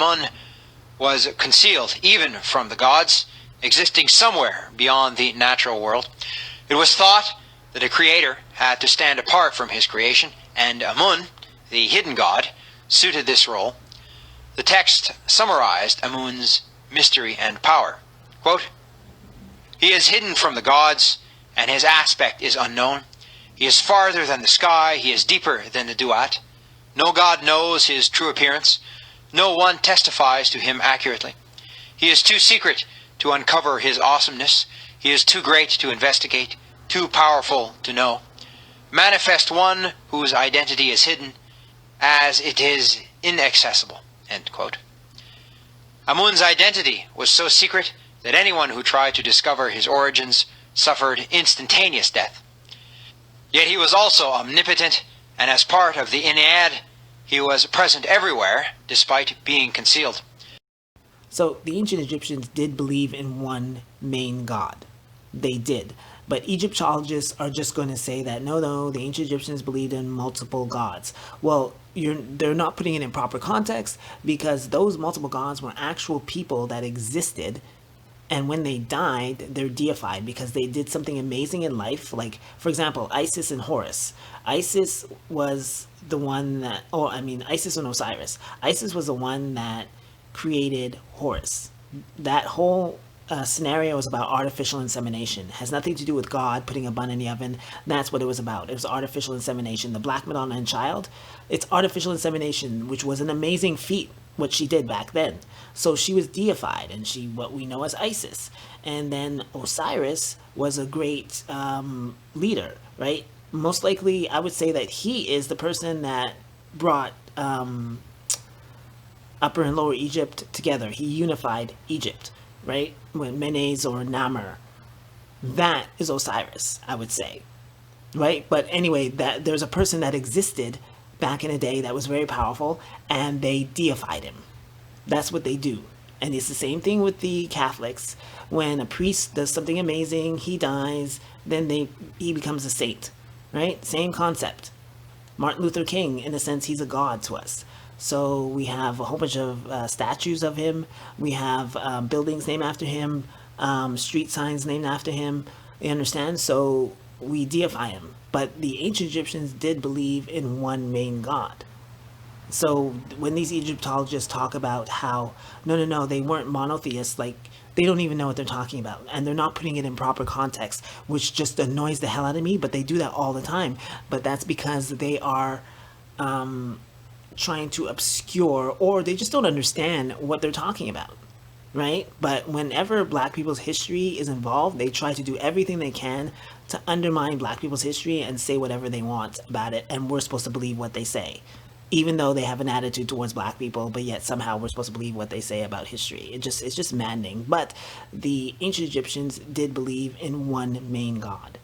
Amun was concealed even from the gods, existing somewhere beyond the natural world. It was thought that a creator had to stand apart from his creation, and Amun, the hidden god, suited this role. The text summarized Amun's mystery and power. Quote, "He is hidden from the gods, and his aspect is unknown. He is farther than the sky, he is deeper than the duat. No god knows his true appearance. No one testifies to him accurately. He is too secret to uncover his awesomeness. He is too great to investigate, too powerful to know. Manifest one whose identity is hidden, as it is inaccessible." End quote. Amun's identity was so secret that anyone who tried to discover his origins suffered instantaneous death. Yet he was also omnipotent, and as part of the Ennead, he was present everywhere, despite being concealed. So the ancient Egyptians did believe in one main god. They did. But Egyptologists are just going to say that, no, the ancient Egyptians believed in multiple gods. Well, they're not putting it in proper context, because those multiple gods were actual people that existed, and when they died, they're deified because they did something amazing in life. Like, for example, Isis and Horus. Isis was the one that, Isis and Osiris. Isis was the one that created Horus. That whole scenario is about artificial insemination. It has nothing to do with God putting a bun in the oven. That's what it was about. It was artificial insemination. The Black Madonna and child, it's artificial insemination, which was an amazing feat, what she did back then. So she was deified, and she, what we know as Isis. And then Osiris was a great leader, right? Most likely, I would say that he is the person that brought Upper and Lower Egypt together. He unified Egypt, right? When Menes or Namur, that is Osiris, I would say, right? But anyway, that there's a person that existed back in the day that was very powerful, and they deified him. That's what they do. And it's the same thing with the Catholics. When a priest does something amazing, he dies, then he becomes a saint, right? Same concept. Martin Luther King, in a sense, he's a god to us. So we have a whole bunch of statues of him. We have buildings named after him, street signs named after him. You understand? So we deify him. But the ancient Egyptians did believe in one main god. So when these Egyptologists talk about how, no, they weren't monotheists, like, they don't even know what they're talking about. And they're not putting it in proper context, which just annoys the hell out of me. But they do that all the time. But that's because they are trying to obscure, or they just don't understand what they're talking about, right? But whenever Black people's history is involved, they try to do everything they can to undermine Black people's history and say whatever they want about it, and we're supposed to believe what they say, even though they have an attitude towards Black people, but yet somehow we're supposed to believe what they say about history. It's just maddening. But the ancient Egyptians did believe in one main god.